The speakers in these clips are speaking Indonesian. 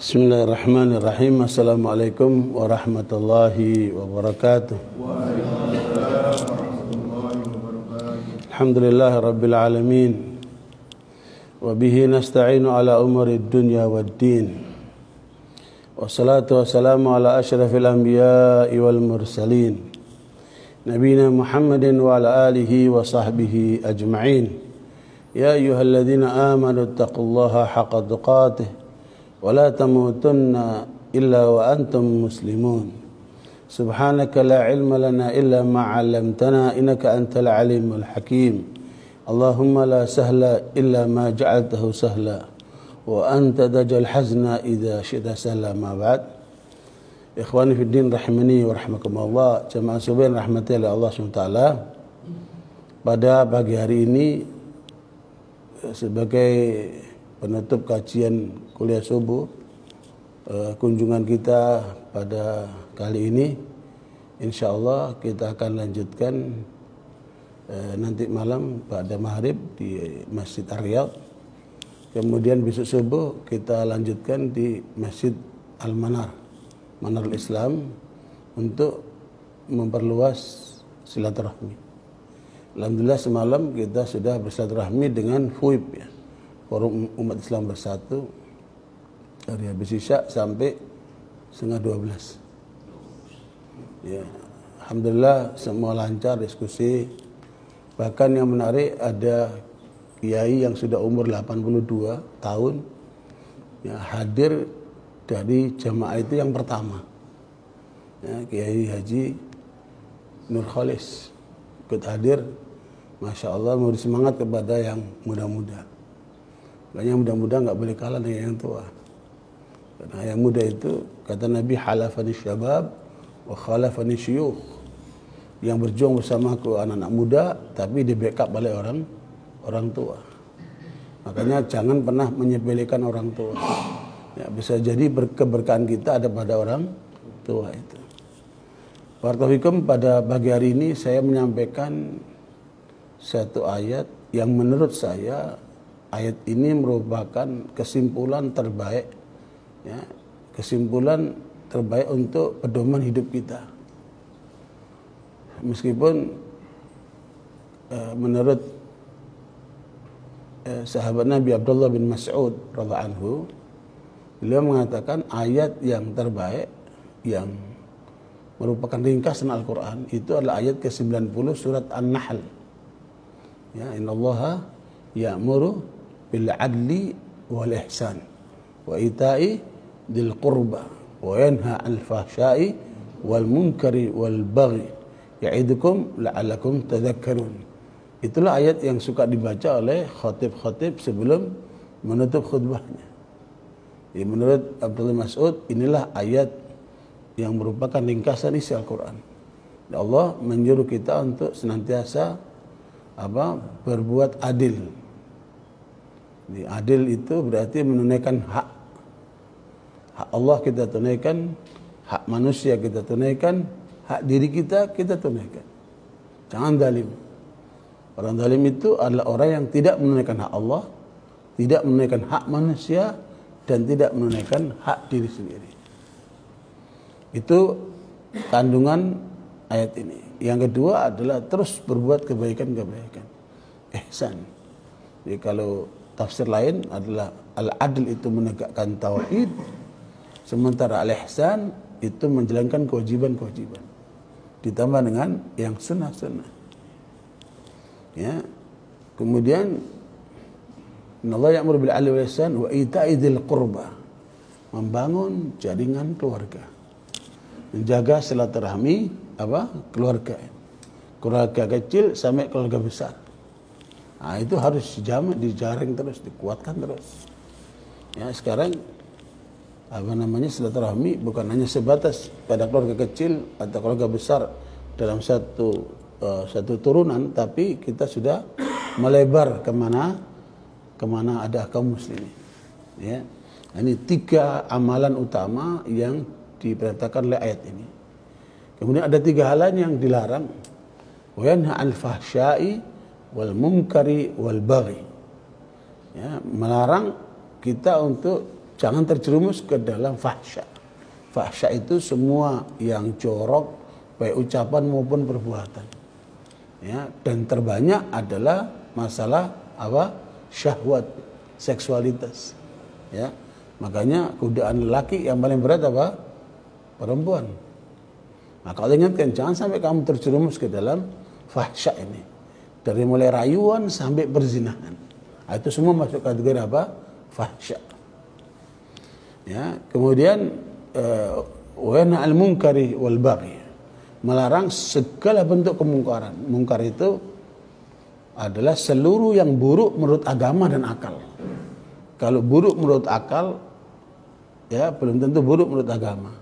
Bismillahirrahmanirrahim. Assalamualaikum warahmatullahi wabarakatuh. Alhamdulillahi rabbil alamin. Wa bihi nasta'inu ala umuri dunya waddin. Wassalatu wassalamu ala asyrafil anbiya'i wal mursalin. Nabiyina Muhammadin wa ala alihi wa sahbihi ajma'in. Ya ayyuhalladzina amanu taqullaha haqqa tuqatih ولا تموتن إلا وأنتم مسلمون سبحانك لا علم لنا إلا ما علمتنا إنك أنت العليم الحكيم اللهم لا سهل إلا ما جعلته سهلا وأنت تجعل الحزن إذا شئت سهلا ما بعد إخواني في الدين rahimani wa rahmakumullah, jamaah subuh rahmati Allah SWT. Pada pagi hari ini sebagai penutup kajian kuliah subuh, kunjungan kita pada kali ini insyaallah kita akan lanjutkan nanti malam pada maghrib di Masjid Ar-Riyadh. Kemudian besok subuh kita lanjutkan di Masjid Al-Manar, Manarul Islam, untuk memperluas silaturahmi. Alhamdulillah semalam kita sudah bersilaturahmi dengan FUIB, ya, Forum Umat Islam Bersatu, dari habis isya sampai 11:30. Ya, alhamdulillah semua lancar diskusi. Bahkan yang menarik ada kiai yang sudah umur 82 tahun ya, hadir dari jamaah itu yang pertama. Ya, Kiai Haji Nur Khalis ikut hadir. Masya Allah, memberi semangat kepada yang muda-muda. Yang muda-muda nggak boleh kalah dengan yang tua. Karena yang muda itu, kata Nabi, halafani syabab wa khalafani syuyukh. Yang berjuang bersamaku anak-anak muda, tapi di backup oleh orang tua. Makanya jangan pernah menyepelekan orang tua. Ya, bisa jadi keberkahan kita ada pada orang tua itu. Warahmatullahi, pada pagi hari ini saya menyampaikan satu ayat yang menurut saya ayat ini merupakan kesimpulan terbaik, ya, kesimpulan terbaik untuk pedoman hidup kita. Meskipun menurut sahabat Nabi Abdullah bin Mas'ud radhiyallahu anhu, beliau mengatakan ayat yang terbaik yang merupakan ringkasan Al-Quran itu adalah ayat ke-90 surat An-Nahl. Ya, innallaha ya'muru bil adli wal ihsan wa ita'i dzil qurba wa yanha 'anil fahsya'i wal munkari wal baghi ya'idukum la'allakum tadhakkarun. Itulah ayat yang suka dibaca oleh khatib-khatib sebelum menutup khutbahnya. Ya, menurut Abdullah Mas'ud, inilah ayat yang merupakan ringkasan isi Al-Quran. Allah menyuruh kita untuk senantiasa berbuat adil. Adil itu berarti menunaikan hak Allah kita tunaikan, hak manusia kita tunaikan, hak diri kita tunaikan. Jangan zalim. Orang zalim itu adalah orang yang tidak menunaikan hak Allah, tidak menunaikan hak manusia, dan tidak menunaikan hak diri sendiri. Itu kandungan ayat ini. Yang kedua adalah terus berbuat kebaikan-kebaikan, ihsan. Jadi kalau tafsir lain adalah al-adl itu menegakkan tauhid, sementara al-ihsan itu menjalankan kewajiban-kewajiban, ditambah dengan yang sunnah-sunnah. Ya. Kemudian innallaha ya'muru bil 'adli wal ihsan wa ita'i dzil qurba, membangun jaringan keluarga, menjaga silaturahmi keluarga kecil sampai keluarga besar. Nah, itu harus dijaring terus, dikuatkan terus. Ya, sekarang silaturahmi bukan hanya sebatas pada keluarga kecil atau keluarga besar dalam satu turunan, tapi kita sudah melebar kemana ada kaum muslimin. Ya, ini 3 amalan utama yang diperintahkan oleh ayat ini. Kemudian ada 3 hal lain yang dilarang. Wa yanha 'anil fahsya'i wal munkari wal baghi. Ya, melarang kita untuk jangan terjerumus ke dalam fahsya. Fahsya itu semua yang jorok, baik ucapan maupun perbuatan. Ya, dan terbanyak adalah masalah apa? Syahwat, seksualitas. Ya, makanya godaan lelaki yang paling berat apa? Perempuan. Maka Allah ingatkan, jangan sampai kamu terjerumus ke dalam fahsya ini. Dari mulai rayuan sampai perzinahan. Nah, itu semua masuk kategori apa? Fahsya. Ya, kemudian wa yanha 'anil munkari wal baghi. Melarang segala bentuk kemungkaran. Mungkar itu adalah seluruh yang buruk menurut agama dan akal. Kalau buruk menurut akal, ya belum tentu buruk menurut agama.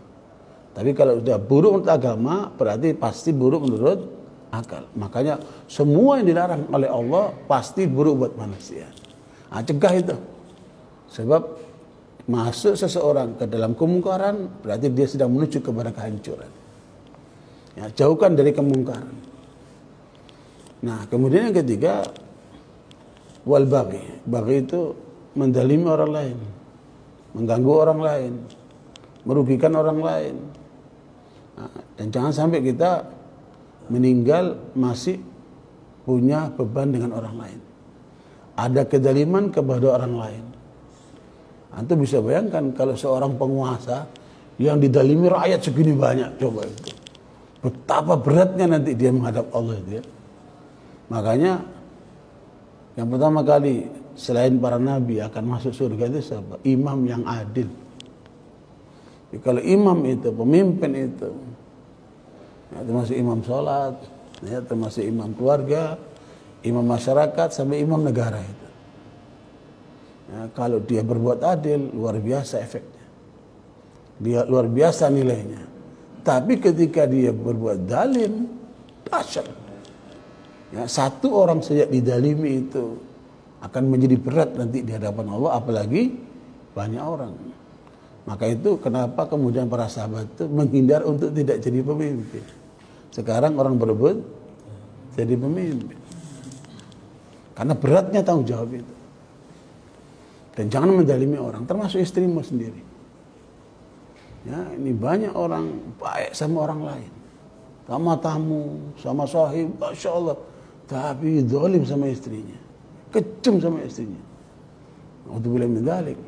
Tapi kalau sudah buruk menurut agama, berarti pasti buruk menurut akal. Makanya semua yang dilarang oleh Allah pasti buruk buat manusia. Nah, cegah itu. Sebab masuk seseorang ke dalam kemungkaran berarti dia sedang menuju kepada kehancuran. Ya, jauhkan dari kemungkaran. Nah, kemudian yang ketiga, wal baghi. Baghi itu mendalimi orang lain, mengganggu orang lain, merugikan orang lain. Nah, dan jangan sampai kita meninggal masih punya beban dengan orang lain. Ada kedaliman kepada orang lain. Antum bisa bayangkan kalau seorang penguasa yang didalimi rakyat segini banyak, coba itu. Betapa beratnya nanti dia menghadap Allah itu ya. Makanya yang pertama kali selain para nabi akan masuk surga itu siapa? Imam yang adil. Jadi kalau imam itu, pemimpin itu, ya, termasuk imam sholat, ya, termasuk imam keluarga, imam masyarakat, sampai imam negara itu. Ya, kalau dia berbuat adil, luar biasa efeknya. Dia luar biasa nilainya. Tapi ketika dia berbuat zalim, dahsyat. Ya, satu orang saja didalimi itu akan menjadi berat nanti di hadapan Allah, apalagi banyak orang. Maka itu kenapa kemudian para sahabat itu menghindar untuk tidak jadi pemimpin. Sekarang orang berebut jadi pemimpin. Karena beratnya tanggung jawab itu. Dan jangan mendalimi orang, termasuk istrimu sendiri. Ya, ini banyak orang baik sama orang lain, sama tamu, sama sahib, masya Allah, tapi zalim sama istrinya, kejam sama istrinya. Alhamdulillah min dzalik.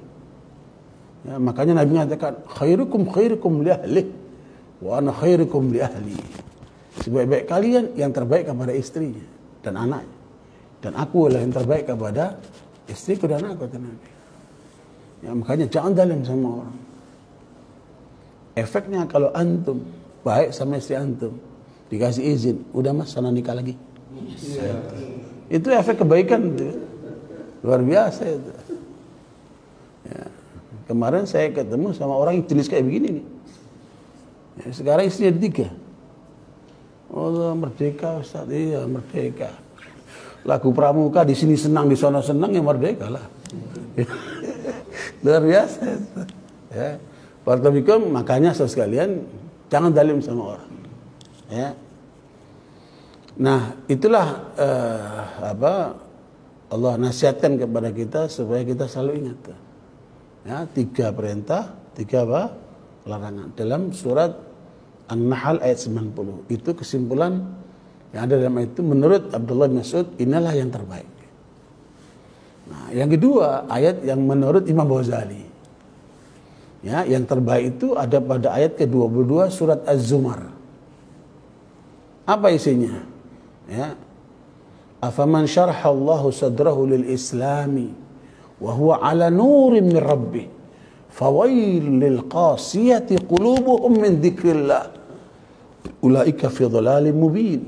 Ya, makanya Nabi mengatakan khairukum li ahli wa ana khairukum li ahli. Sebaik-baik kalian yang terbaik kepada istrinya dan anaknya, dan aku adalah yang terbaik kepada istriku dan aku, kata Nabi. Ya, makanya jangan zalim sama orang. Efeknya kalau antum baik sama istri antum, dikasih izin, udah mas sana nikah lagi. Itu efek kebaikan itu. Luar biasa itu. Ya. Kemarin saya ketemu sama orang yang jenis kayak begini nih. Ya, sekarang istrinya 3. Oh, merdeka Ustaz. Iya, merdeka. Lagu pramuka di sini senang, di sana senang, ya merdeka lah. Luar biasa itu. Ya. Wartabikum, makanya saudara sekalian jangan zalim sama orang. Ya. Nah, itulah Allah nasihatkan kepada kita supaya kita selalu ingat. Ya, 3 perintah, 3 apa? Larangan. Dalam surat An-Nahl ayat 90. Itu kesimpulan yang ada dalam ayat itu menurut Abdullah bin Mas'ud, inilah yang terbaik. Nah, yang kedua, ayat yang menurut Imam Ghazali. Ya, yang terbaik itu ada pada ayat ke-22 surat Az-Zumar. Apa isinya? Ya. Afaman syarahallahu sadrahu lil islami wa huwa ala nurin min rabbih fawail lil qasiyati qulubuhum min dzikrillah ulaika fi dhalalin mubin.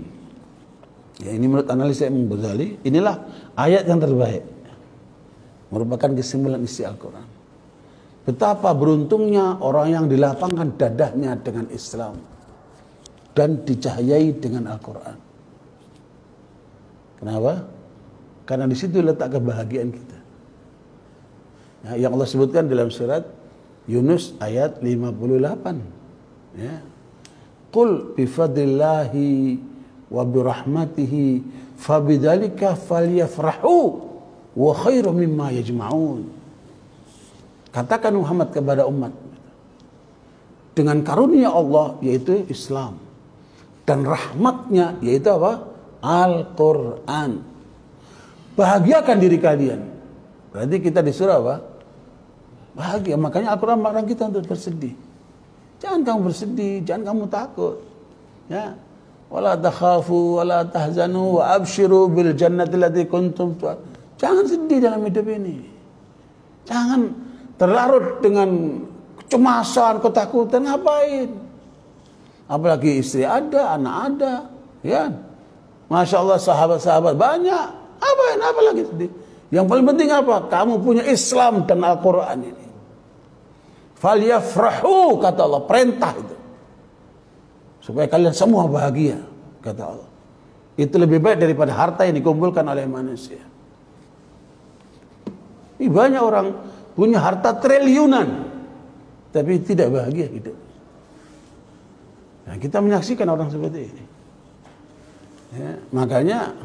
Ya, ini menurut analisa Imam Ghazali, inilah ayat yang terbaik. Merupakan kesimpulan isi Al-Qur'an. Betapa beruntungnya orang yang dilapangkan dadahnya dengan Islam dan dicahayai dengan Al-Quran. Kenapa? Karena di situ letak kebahagiaan kita. Ya, yang Allah sebutkan dalam surat Yunus ayat 58. Ya. Qul bifadlillahi wa birahmatihi fabidzalika falyafrahu wa khairu mimma yajma'un. Katakan Muhammad kepada umat, dengan karunia Allah yaitu Islam dan rahmatnya yaitu apa? Al-Quran. Bahagiakan diri kalian. Berarti kita disuruh apa? Bahagia. Makanya Al-Quran melarang kita untuk bersedih. Jangan kamu bersedih, jangan kamu takut. Ya. Wala takhafu wala tahzanu wa abshiru bil jannati allati kuntum tu'ad. Jangan sedih dalam hidup ini. Jangan terlarut dengan kecemasan, ketakutan. Ngapain? Apalagi istri ada, anak ada, ya. Masya Allah, sahabat-sahabat banyak. Apain? Apa lagi sedih? Yang paling penting apa? Kamu punya Islam dan Al-Quran ini. Falyafrahu, kata Allah, perintah itu. Supaya kalian semua bahagia, kata Allah. Itu lebih baik daripada harta yang dikumpulkan oleh manusia. Ini banyak orang punya harta triliunan, tapi tidak bahagia hidup. Nah, kita menyaksikan orang seperti ini. Ya, makanya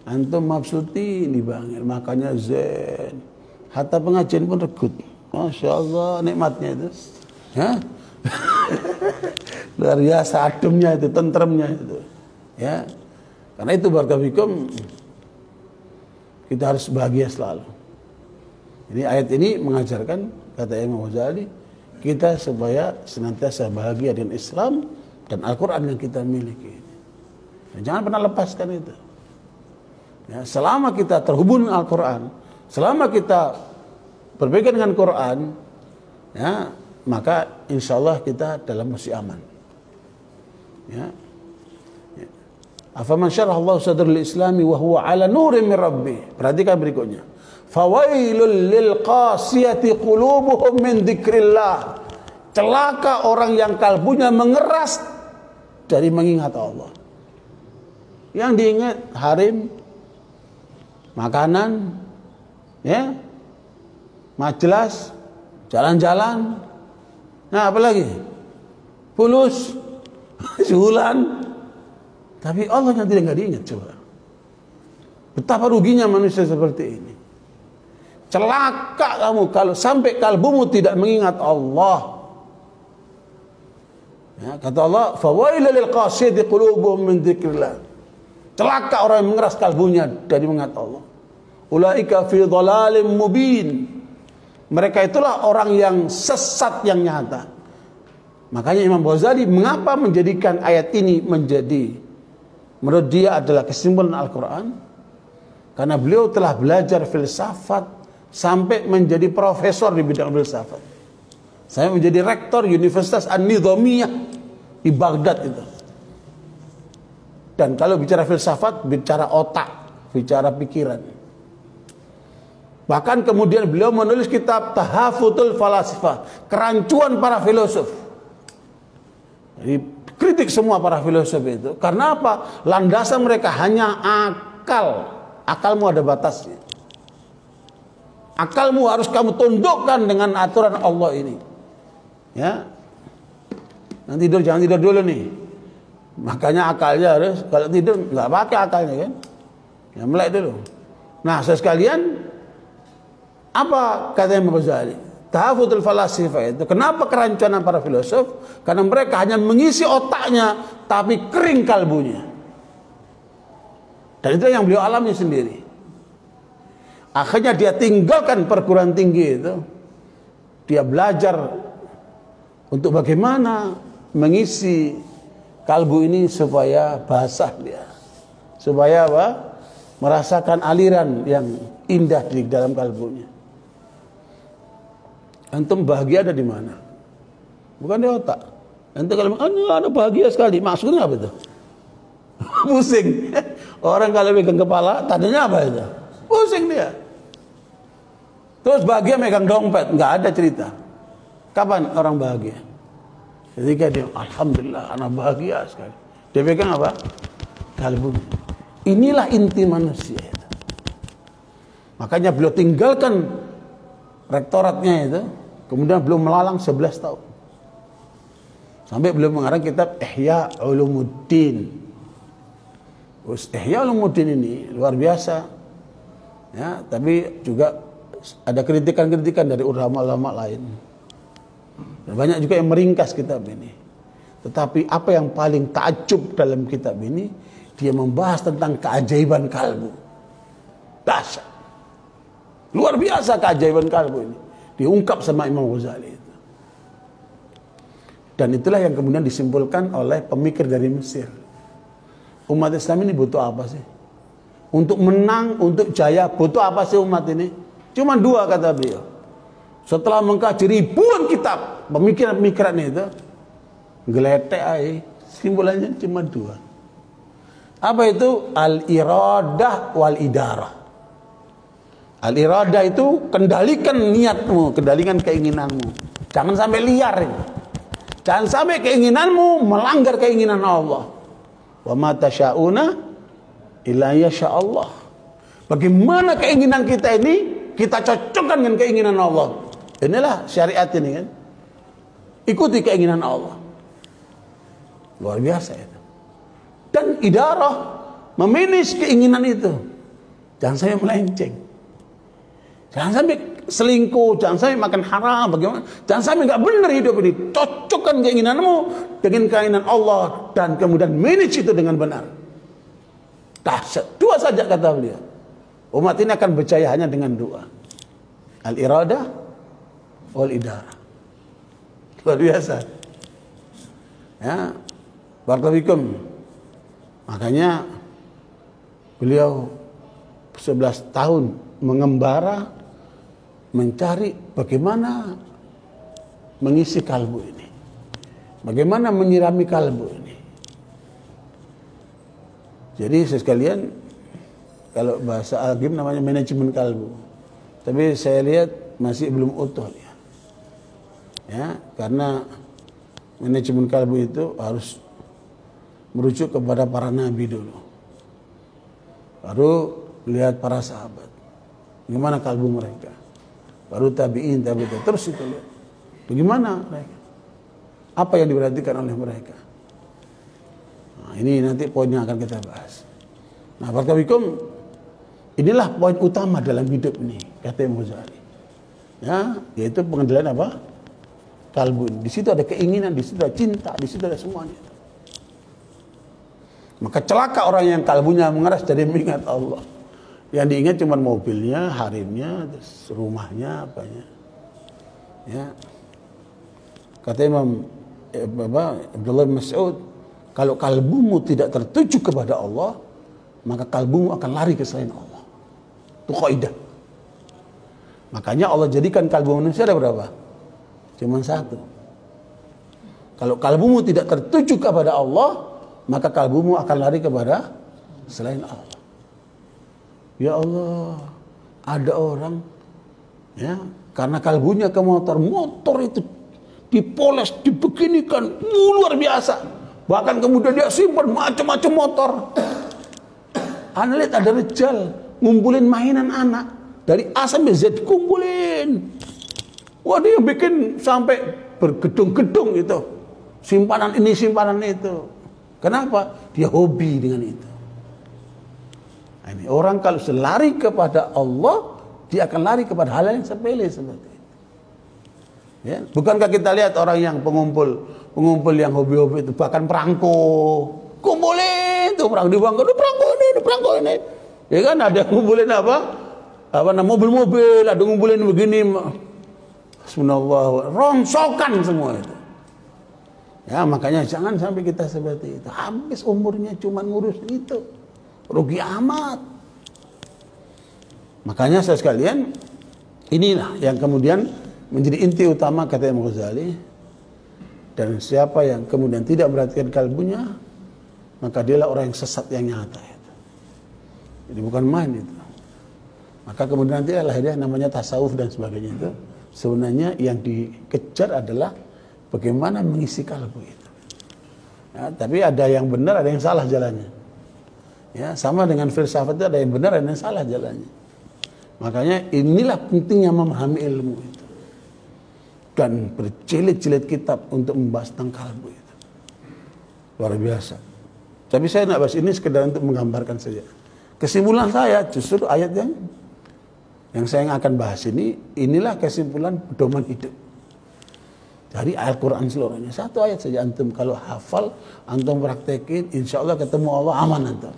antum mabsuti ini bang, makanya zen. Harta pengajian pun regut. Masya Allah, nikmatnya itu. Ya. Luar biasa ademnya itu, tentremnya itu. Ya. Karena itu barakallahu kita harus bahagia selalu. Ini ayat ini mengajarkan, kata Imam Ghazali, kita supaya senantiasa bahagia dengan Islam dan Al-Quran yang kita miliki. Jangan pernah lepaskan itu. Ya, selama kita terhubung dengan Al-Quran, selama kita berpegang dengan Quran, ya, maka insya Allah kita dalam masih aman. Ya. Afaman syarah Allah sadrul Islami wa huwa ala nurin min Rabbi. Perhatikan berikutnya. Fawailul lil qasiyati qulubuhum min dzikrillah. Celaka orang yang kalbunya mengeras dari mengingat Allah. Yang diingat harim, makanan, ya, majelis, jalan-jalan. Nah, apa lagi? Fulus, suhulan. Tapi Allah yang tidak diingat, coba. Betapa ruginya manusia seperti ini. Celaka kamu kalau sampai kalbumu tidak mengingat Allah. Ya, kata Allah, fawailul lil qasiyati qulubuhum min dzikrillah. Celaka orang yang mengeras kalbunya dari mengingat Allah. Ulaika fi dhalalim mubin. Mereka itulah orang yang sesat yang nyata. Makanya Imam Ghazali mengapa menjadikan ayat ini menjadi, menurut dia adalah kesimpulan Al-Quran? Karena beliau telah belajar filsafat sampai menjadi profesor di bidang filsafat. Saya menjadi rektor Universitas An-Nizamiyah di Baghdad itu. Dan kalau bicara filsafat, bicara otak, bicara pikiran. Bahkan kemudian beliau menulis kitab Tahafutul Falasifah, kerancuan para filosof. Jadi kritik semua para filosof itu. Karena apa? Landasan mereka hanya akal. Akalmu ada batasnya. Akalmu harus kamu tundukkan dengan aturan Allah ini. Ya. Nanti tidur jangan tidur dulu nih. Makanya akalnya harus, kalau tidur nggak pakai akalnya kan. Ya melek dulu. Nah, sekalian, apa kata Imam Ghazali? Tahafutul falasifah itu. Kenapa kerancuan para filosof? Karena mereka hanya mengisi otaknya, tapi kering kalbunya. Dan itu yang beliau alami sendiri. Akhirnya dia tinggalkan perguruan tinggi itu. Dia belajar untuk bagaimana mengisi kalbu ini supaya basah dia. Supaya apa? Merasakan aliran yang indah di dalam kalbunya. Antum bahagia ada di mana? Bukan di otak. Antum kalau ada bahagia sekali, maksudnya apa itu? Pusing. Orang kalau megang kepala, tadinya apa itu? Pusing dia. Terus bahagia megang dompet, nggak ada cerita. Kapan orang bahagia? Ketika dia, alhamdulillah, anak bahagia sekali. Dia pegang apa? Kalbu. Inilah inti manusia itu. Makanya beliau tinggalkan rektoratnya itu, kemudian beliau melalang 11 tahun. Sampai beliau mengarang kitab Ihya Ulumuddin. Ihya Ulumuddin ini luar biasa. Ya, tapi juga ada kritikan-kritikan dari ulama-ulama lain. Dan banyak juga yang meringkas kitab ini. Tetapi apa yang paling takjub dalam kitab ini, dia membahas tentang keajaiban kalbu. Dahsyat. Luar biasa keajaiban kalbu ini. Diungkap sama Imam Ghazali itu. Dan itulah yang kemudian disimpulkan oleh pemikir dari Mesir. Umat Islam ini butuh apa sih? Untuk menang, untuk jaya, butuh apa sih umat ini? Cuma dua kata beliau. Setelah mengkaji ribuan kitab, pemikiran-pemikiran itu, geletek aja, simpulannya cuma dua. Apa itu? Al-iradah wal-idarah. Al-iradah itu kendalikan niatmu, kendalikan keinginanmu. Jangan sampai liar ini. Jangan sampai keinginanmu melanggar keinginan Allah. Wa ma tasyauna illa yasha Allah. Bagaimana keinginan kita ini kita cocokkan dengan keinginan Allah. Inilah syariat ini kan. Ikuti keinginan Allah. Luar biasa itu. Dan idarah memanage keinginan itu. Jangan sampai melenceng. Jangan sampai selingkuh, jangan sampai makan haram, bagaimana? Jangan sampai nggak benar hidup ini. Cocokkan keinginanmu dengan keinginan Allah dan kemudian manage itu dengan benar. Dahsyat. Dua saja kata beliau. Umat ini akan berjaya hanya dengan dua. Al-iradah wal-idarah. Luar biasa. Ya. Barakallahu. Makanya beliau 11 tahun mengembara mencari bagaimana mengisi kalbu ini. Bagaimana menyirami kalbu ini. Jadi sekalian, kalau bahasa Al-Ghim namanya manajemen kalbu. Tapi saya lihat masih belum utuh ya. Ya, karena manajemen kalbu itu harus merujuk kepada para nabi dulu. Baru lihat para sahabat. Bagaimana kalbu mereka. Baru tabi'in, terus itu lihat. Bagaimana mereka. Apa yang diperhatikan oleh mereka. Nah, ini nanti poin yang akan kita bahas. Nah, barakallahu, inilah poin utama dalam hidup ini, kata Imam Ghazali. Ya, yaitu pengendalian apa? Kalbu. Di situ ada keinginan, di situ ada cinta, di situ ada semuanya. Maka celaka orang yang kalbunya mengeras dari mengingat Allah. Yang diingat cuma mobilnya, harimnya, terus rumahnya, apanya. Ya. Kata Imam Abdullah bin Mas'ud, kalau kalbumu tidak tertuju kepada Allah, maka kalbumu akan lari ke selain Allah. Itu kaidah. Makanya Allah jadikan kalbu manusia ada berapa? Cuma satu. Kalau kalbumu tidak tertuju kepada Allah, maka kalbumu akan lari kepada selain Allah. Ya Allah, ada orang ya, karena kalbunya ke motor itu dipoles, dibeginikan, luar biasa. Bahkan kemudian dia simpan macam-macam motor. Anda lihat ada rejal ngumpulin mainan anak dari A sampai Z, kumpulin. Wah, dia bikin sampai bergedung-gedung itu. Simpanan ini, simpanan itu. Kenapa? Dia hobi dengan itu. Nah, ini orang kalau selari kepada Allah, dia akan lari kepada hal yang sepele seperti itu. Ya, bukankah kita lihat orang yang pengumpul yang hobi-hobi itu, bahkan perangko, kumpulin tuh perang di bangku, perangko ini. Ya kan ada ngumpulin apa mobil-mobil, ada ngumpulin begini. Subhanallah, rongsokan semua itu. Ya, makanya jangan sampai kita seperti itu. Habis umurnya cuma ngurus itu. Rugi amat. Makanya saya sekalian, inilah yang kemudian menjadi inti utama kata Imam Ghazali. Dan siapa yang kemudian tidak memperhatikan kalbunya, maka dialah orang yang sesat yang nyata itu. Jadi bukan main itu. Maka kemudian nanti lahirnya namanya tasawuf dan sebagainya itu. Sebenarnya yang dikejar adalah bagaimana mengisi kalbu itu. Ya, tapi ada yang benar, ada yang salah jalannya. Ya, sama dengan filsafat itu ada yang benar, ada yang salah jalannya. Makanya inilah pentingnya memahami ilmu itu. Dan berjilid-jilid kitab untuk membahas tentang kalbu itu. Luar biasa. Tapi saya tidak bahas ini sekedar untuk menggambarkan saja. Kesimpulan saya justru ayat yang Yang saya akan bahas inilah kesimpulan pedoman hidup dari Al-Quran seluruhnya. Satu ayat saja antum kalau hafal, antum praktekin, insya Allah ketemu Allah, aman antum.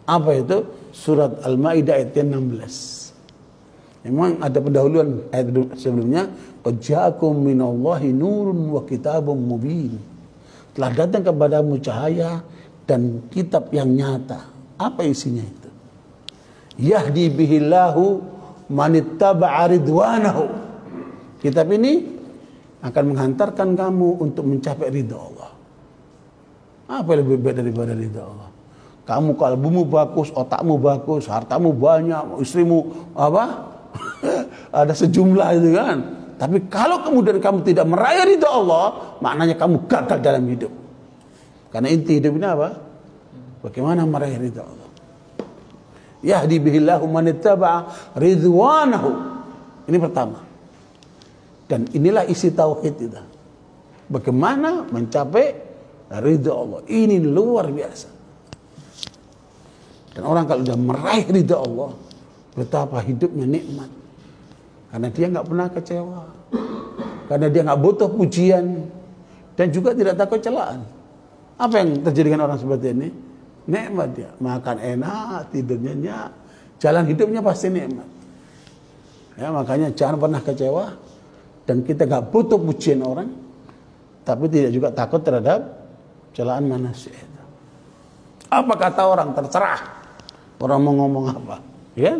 Apa itu? Surat Al-Ma'idah ayat 16. Memang ada pendahuluan ayat sebelumnya. Qad ja'akum minallahi nurun wa kitabun mubin. Telah datang kepadamu cahaya dan kitab yang nyata. Apa isinya itu? Yahdi bihillahu manittaba'a ridwanahu. Kitab ini akan menghantarkan kamu untuk mencapai ridha Allah. Apa yang lebih baik daripada ridha Allah? Kamu kalbumu bagus, otakmu bagus, hartamu banyak, istrimu apa? Ada sejumlah itu kan. Tapi kalau kemudian kamu tidak meraih ridha Allah, maknanya kamu gagal dalam hidup. Karena inti hidup ini apa? Bagaimana meraih ridha Allah? Yahdi bihillahu manittaba'a ridwanahu. Ini pertama. Dan inilah isi tauhid kita. Bagaimana mencapai ridha Allah. Ini luar biasa. Dan orang kalau sudah meraih ridha Allah, betapa hidupnya nikmat. Karena dia nggak pernah kecewa. Karena dia nggak butuh pujian. Dan juga tidak takut celaan. Apa yang terjadi dengan orang seperti ini? Nikmat dia, makan enak, tidurnya nyenyak, jalan hidupnya pasti nikmat. Ya, makanya jangan pernah kecewa dan kita nggak butuh pujian orang, tapi tidak juga takut terhadap celaan manusia. Apa kata orang terserah, orang mau ngomong apa, ya?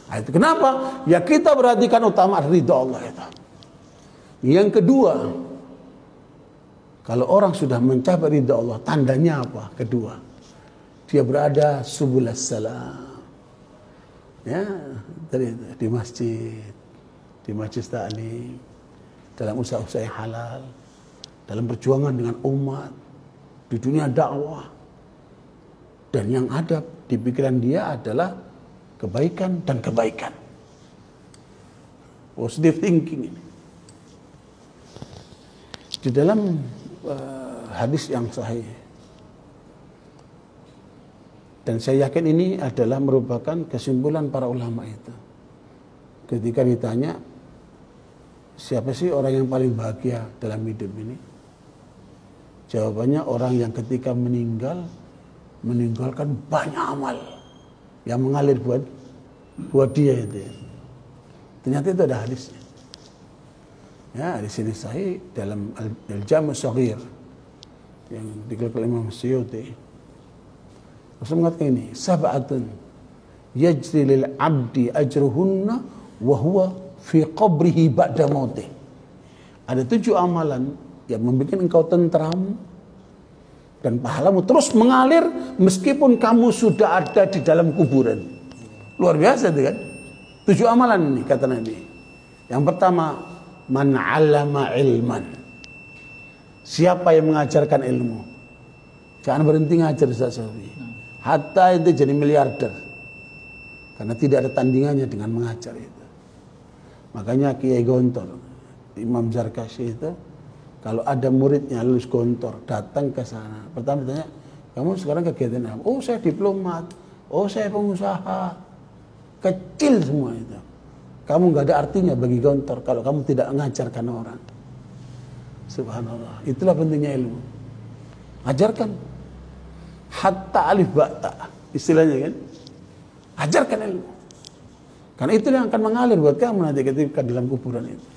Nah, itu kenapa? Ya kita perhatikan utama ridha Allah itu. Yang kedua, kalau orang sudah mencapai ridha Allah, tandanya apa? Kedua, dia berada subulas salam, ya, di masjid taklim, dalam usaha-usaha yang halal, dalam perjuangan dengan umat, di dunia dakwah, dan yang ada di pikiran dia adalah kebaikan dan kebaikan, positive thinking ini. Di dalam hadis yang sahih. Dan saya yakin ini adalah merupakan kesimpulan para ulama itu. Ketika ditanya, siapa sih orang yang paling bahagia dalam hidup ini? Jawabannya orang yang ketika meninggalkan banyak amal yang mengalir buat dia itu. Ternyata itu ada hadisnya. Ya, di sini sahih dalam Al-Jami' Shaghir yang dikeluarkan Imam Suyuti. Rasul mengatakan ini, sab'atun yajri lil 'abdi ajruhunna wa huwa fi qabrihi ba'da mautih. Ada 7 amalan yang membuat engkau tentram dan pahalamu terus mengalir meskipun kamu sudah ada di dalam kuburan. Luar biasa itu kan? 7 amalan ini kata Nabi. Yang pertama, man 'allama ilman. Siapa yang mengajarkan ilmu? Jangan berhenti ngajar Ustaz Syafi'i. Hatta itu jadi miliarder. Karena tidak ada tandingannya dengan mengajar itu. Makanya Kiai Gontor, Imam Zarkashi itu, kalau ada muridnya lulus Gontor, datang ke sana. Pertama tanya, kamu sekarang kegiatan apa? Oh, saya diplomat. Oh, saya pengusaha. Kecil semua itu. Kamu nggak ada artinya bagi Gontor kalau kamu tidak mengajarkan orang. Subhanallah. Itulah pentingnya ilmu. Ajarkan. Hatta alif ba'ta, istilahnya kan, ajarkan ilmu, karena itu yang akan mengalir buat kamu nanti ketika dalam kuburan itu.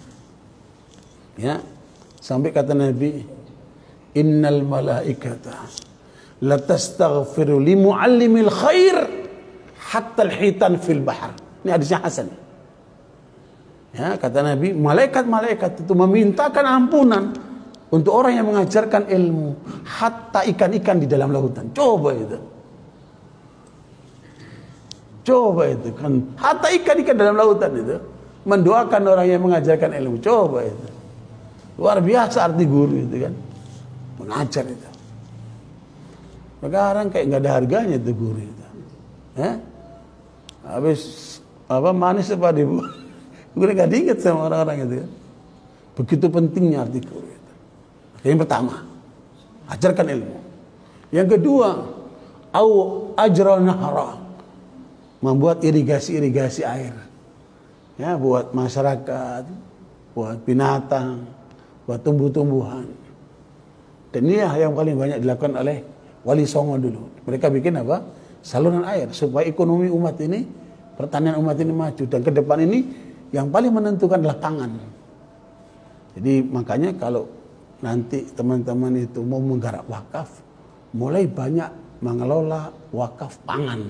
Ya, sampai kata Nabi, innal malaikata latastaghfiru li muallimil khair hatta al-hitan fil bahr. Ini hadisnya hasan. Ya, kata Nabi, malaikat-malaikat itu memintakan ampunan untuk orang yang mengajarkan ilmu, hatta ikan-ikan di dalam lautan. Coba itu. Coba itu kan, hatta ikan-ikan dalam lautan itu mendoakan orang yang mengajarkan ilmu. Coba itu. Luar biasa arti guru itu kan. Mengajar itu. Sekarang kayak nggak ada harganya itu guru itu. Habis apa manis apa di gue nggak diingat sama orang-orang itu kan. Begitu pentingnya arti guru itu. Yang pertama, ajarkan ilmu. Yang kedua, au ajra nahra, membuat irigasi-irigasi air. ya, buat masyarakat, buat binatang, buat tumbuh-tumbuhan. Dan ini yang paling banyak dilakukan oleh Wali Songo dulu. Mereka bikin apa? Saluran air supaya ekonomi umat ini, pertanian umat ini maju. Dan ke depan ini yang paling menentukan adalah pangan. Jadi makanya kalau nanti teman-teman itu mau menggarap wakaf, mulai banyak mengelola wakaf pangan.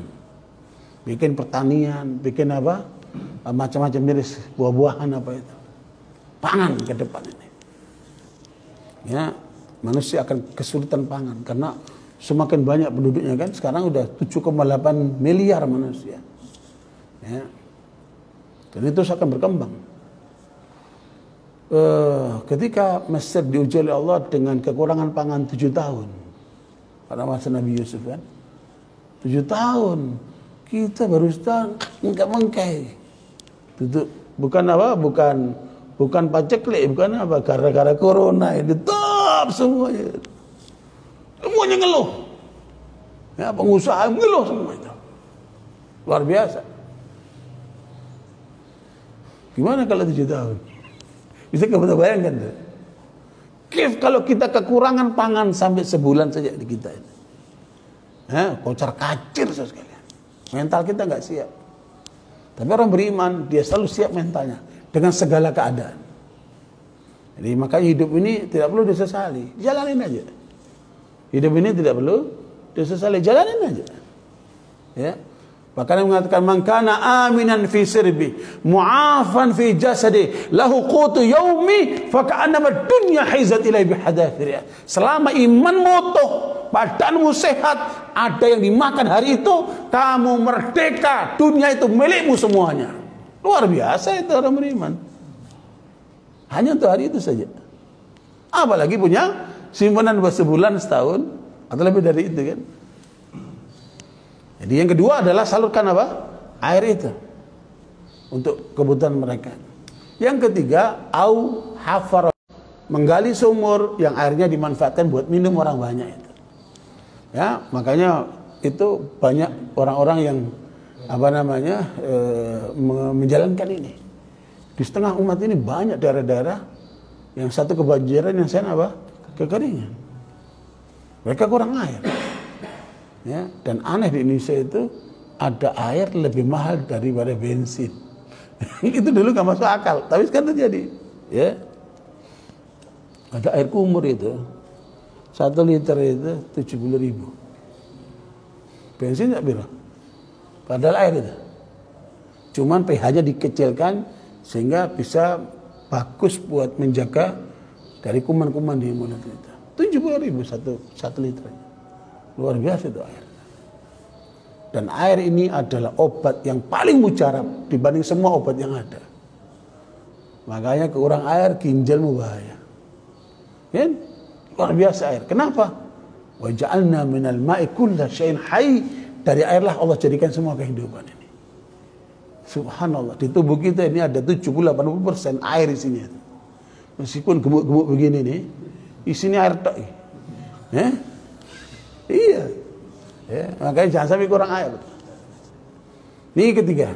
Bikin pertanian, bikin apa? Macam-macam jenis buah-buahan apa itu. Pangan ke depan ini. Ya, manusia akan kesulitan pangan karena semakin banyak penduduknya kan. Sekarang udah 7,8 miliar manusia. Ya. Dan itu akan berkembang. Ketika Mesir diuji oleh Allah dengan kekurangan pangan 7 tahun pada masa Nabi Yusuf kan, 7 tahun kita baru setahun enggak mengkai. Itu bukan apa, bukan paceklik, bukan apa, gara-gara corona ini top semuanya ngeluh ya, pengusaha ngeluh semua itu luar biasa. Gimana kalau 7 tahun? Bisa kita bayangkan tuh. Kalau kita kekurangan pangan sampai sebulan saja di kita ini. Kocar kacir sekalian. Mental kita nggak siap. Tapi orang beriman, dia selalu siap mentalnya dengan segala keadaan. Jadi makanya hidup ini tidak perlu disesali, jalanin aja. Hidup ini tidak perlu disesali, jalanin aja. Ya. Bahkan yang mengatakan man kana aminan fi sirbi mu'afan fi jasadi lahu qutu yaumi fa ka'annama dunya hizat ilai bihadafiriha. Selama iman utuh, badanmu sehat, ada yang dimakan hari itu, kamu merdeka, dunia itu milikmu semuanya. Luar biasa itu orang beriman. Hanya untuk hari itu saja. Apalagi punya simpanan buat sebulan, setahun atau lebih dari itu kan. Jadi yang kedua adalah salurkan apa? Air itu untuk kebutuhan mereka. Yang ketiga, au hafar, menggali sumur yang airnya dimanfaatkan buat minum orang banyak itu. Ya, makanya itu banyak orang-orang yang apa namanya menjalankan ini. Di setengah umat ini banyak daerah-daerah yang satu kebanjiran, yang lain apa? Kekeringan. Mereka kurang air. Ya, dan aneh di Indonesia itu ada air lebih mahal daripada bensin. Itu dulu gak masuk akal, tapi sekarang terjadi. Ya, ada air kumur itu 1 liter itu 70.000. Bensin gak berapa? Padahal air itu. Cuman pH-nya dikecilkan sehingga bisa bagus buat menjaga dari kuman-kuman di mulut itu. 70.000 satu liter. Luar biasa itu air. Dan air ini adalah obat yang paling mujarab dibanding semua obat yang ada. Makanya kurang air ginjalmu bahaya. Kan? Luar biasa air. Kenapa? Wa ja'alna minal ma'i kulla syai'in hayy. Dari airlah Allah jadikan semua kehidupan ini. Subhanallah, di tubuh kita ini ada 70-80% air isinya. Meskipun gemuk-gemuk begini nih, isinya air tok. Iya. Ya, makanya jangan sampai kurang air. Ini ketiga.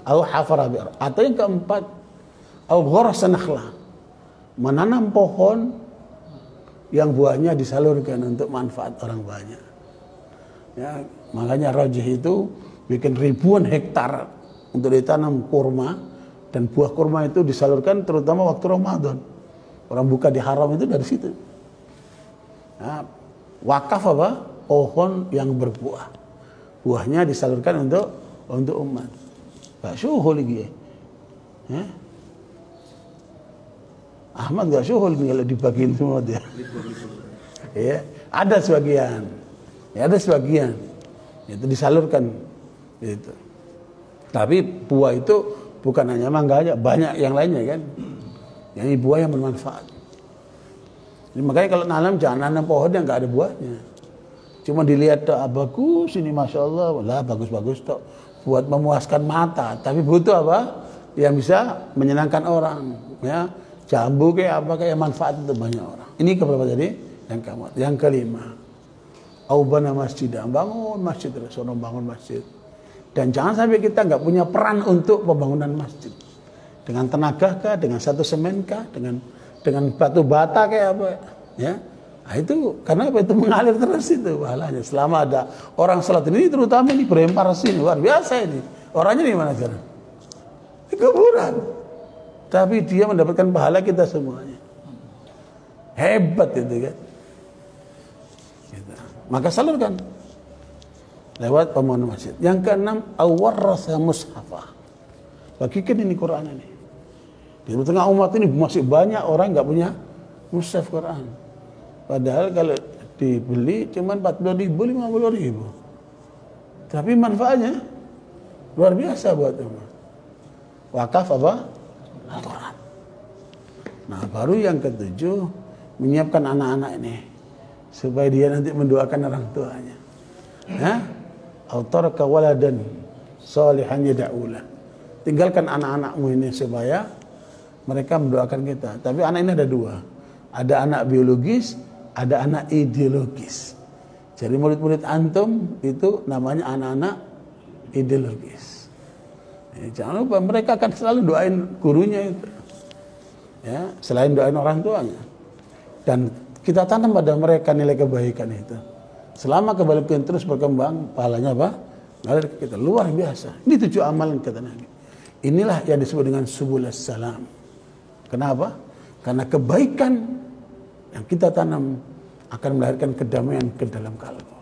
Au hafara bi'r. Atau yang keempat, au gharasa nakhla. Menanam pohon yang buahnya disalurkan untuk manfaat orang banyak. Ya, makanya Rajih itu bikin ribuan hektar untuk ditanam kurma, dan buah kurma itu disalurkan terutama waktu Ramadan. Orang buka di haram itu dari situ. Nah, wakaf apa? Pohon yang berbuah. Buahnya disalurkan untuk umat. Gak syuhul lagi. Ya? Ahmad gak syuhul kalau dibagiin semua dia. Ya, ada sebagian. Ya, ada sebagian. Itu disalurkan itu. Tapi buah itu bukan hanya mangga aja, banyak yang lainnya kan. Yang buah yang bermanfaat. Jadi makanya kalau nanam jangan nanam pohon yang nggak ada buahnya. Cuma dilihat bagus ini masya Allah, lah bagus-bagus tok buat memuaskan mata. Tapi butuh apa? Yang bisa menyenangkan orang. Ya, jambu kayak apa kayak manfaat untuk banyak orang. Ini keberapa tadi? Yang keempat. Yang kelima, aubana masjid, bangun masjid terus, bangun masjid. Dan jangan sampai kita nggak punya peran untuk pembangunan masjid. Dengan tenaga kah, dengan satu semen kah, dengan batu bata kayak apa, ya. Nah, itu karena apa? Itu mengalir terus itu pahalanya. Selama ada orang salat ini, terutama di berempar sini, luar biasa ini. Orangnya di mana sekarang? Di kuburan. Tapi dia mendapatkan pahala kita semuanya. Hebat itu kan. Gitu. Maka salurkan lewat pembangunan masjid. Yang keenam, awarrasa mushafah. Bagikan ini Quran ini. Di tengah umat ini masih banyak orang nggak punya mushaf Quran. Padahal kalau dibeli cuma 40.000, 50.000. Tapi manfaatnya luar biasa buat umat. Wakaf apa? Al-Quran. Nah, baru yang ketujuh, menyiapkan anak-anak ini supaya dia nanti mendoakan orang tuanya. Autaraka waladan salihan yad'ulah. Tinggalkan anak-anakmu ini supaya mereka mendoakan kita. Tapi anak ini ada dua. Ada anak biologis, ada anak ideologis. Jadi murid-murid antum itu namanya anak-anak ideologis. Jangan lupa mereka akan selalu doain gurunya itu. Ya, selain doain orang tuanya. Dan kita tanam pada mereka nilai kebaikan itu. Selama kebaikan terus berkembang, pahalanya apa? Ngalir ke kita. Luar biasa. Ini 7 amalan kata Nabi. Inilah yang disebut dengan subulus salam. Kenapa? Karena kebaikan yang kita tanam akan melahirkan kedamaian ke dalam kalbu.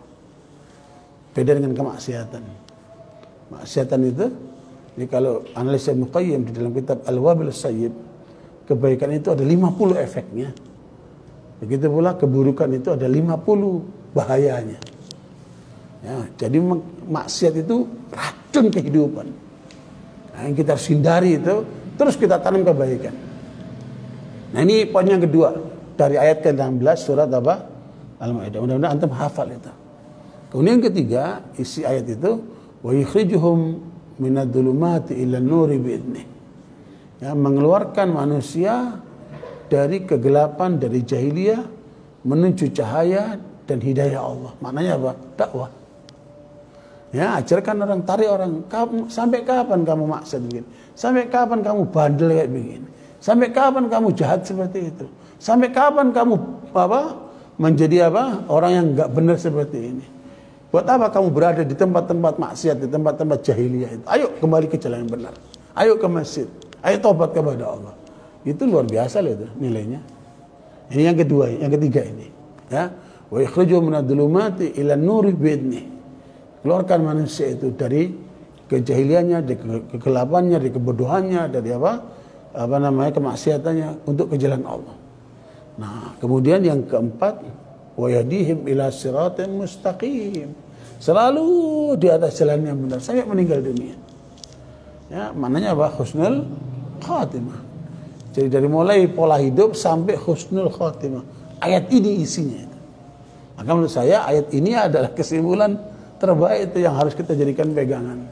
Beda dengan kemaksiatan. Maksiatan itu, jadi kalau analisa Ibnu Qayyim di dalam kitab Al-Wabil Sayyib, kebaikan itu ada 50 efeknya. Begitu pula keburukan itu ada 50 bahayanya. Ya, jadi maksiat itu racun kehidupan. Nah, yang kita harus hindari itu, terus kita tanam kebaikan. Nah, ini poin yang kedua dari ayat ke-16 surat apa? Al-Maidah. Mudah-mudahan antum hafal itu. Kemudian yang ketiga, isi ayat itu wa yukhrijuhum minadh-dhulumati ilan nuri bi'idnih. Ya, mengeluarkan manusia dari kegelapan, dari jahiliyah menuju cahaya dan hidayah Allah. Maknanya apa? Dakwah. Ya, ajarkan orang, tarik orang. Sampai kapan kamu maksiat begini? Sampai kapan kamu bandel kayak begini? Sampai kapan kamu jahat seperti itu? Sampai kapan kamu menjadi orang yang nggak benar seperti ini? Buat apa kamu berada di tempat-tempat maksiat, di tempat-tempat jahiliyah itu? Ayo kembali ke jalan yang benar. Ayo ke masjid. Ayo tobat kepada Allah. Itu luar biasa loh itu nilainya. Ini yang kedua, yang ketiga ini. Ya, wa yukhrijuhum minadh-dhulumati ilan nuri bi'idnih. Keluarkan manusia itu dari kejahiliannya, dari kegelapannya, dari kebodohannya, dari kemaksiatannya untuk ke jalan Allah. Nah, kemudian yang keempat, wa yahdihim ila siratin mustaqim. Selalu di atas jalan yang benar sampai meninggal dunia. Ya, maknanya apa? Husnul khatimah. Jadi dari mulai pola hidup sampai husnul khatimah. Ayat ini isinya. Maka menurut saya ayat ini adalah kesimpulan terbaik itu yang harus kita jadikan pegangan.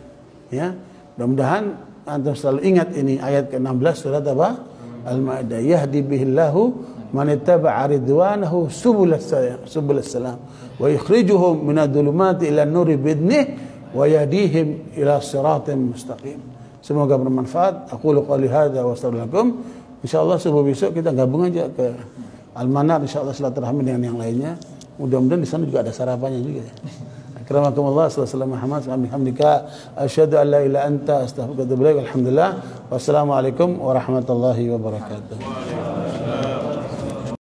Ya, mudah-mudahan antum selalu ingat ini ayat ke-16 surat apa? Al-Maidah. Yahdi bihillahu man ittaba'a ridwanahu subulas salam wa yukhrijuhum minadh-dhulumati ila an-nuri bi'idnih wa yahdihim ila siratin mustaqim. Semoga bermanfaat. Aqulu qouli hadza wa astaghfirullakum. Insyaallah subuh besok kita gabung aja ke Al-Manar, insyaallah silaturahmi dengan yang lainnya. Mudah-mudahan di sana juga ada sarapannya juga ya. Akramakumullah, sallallahu alaihi wasallam, hamdika asyhadu an la ilaha illa anta astaghfiruka wa atubu ilaik. Alhamdulillah. Wassalamualaikum warahmatullahi wabarakatuh.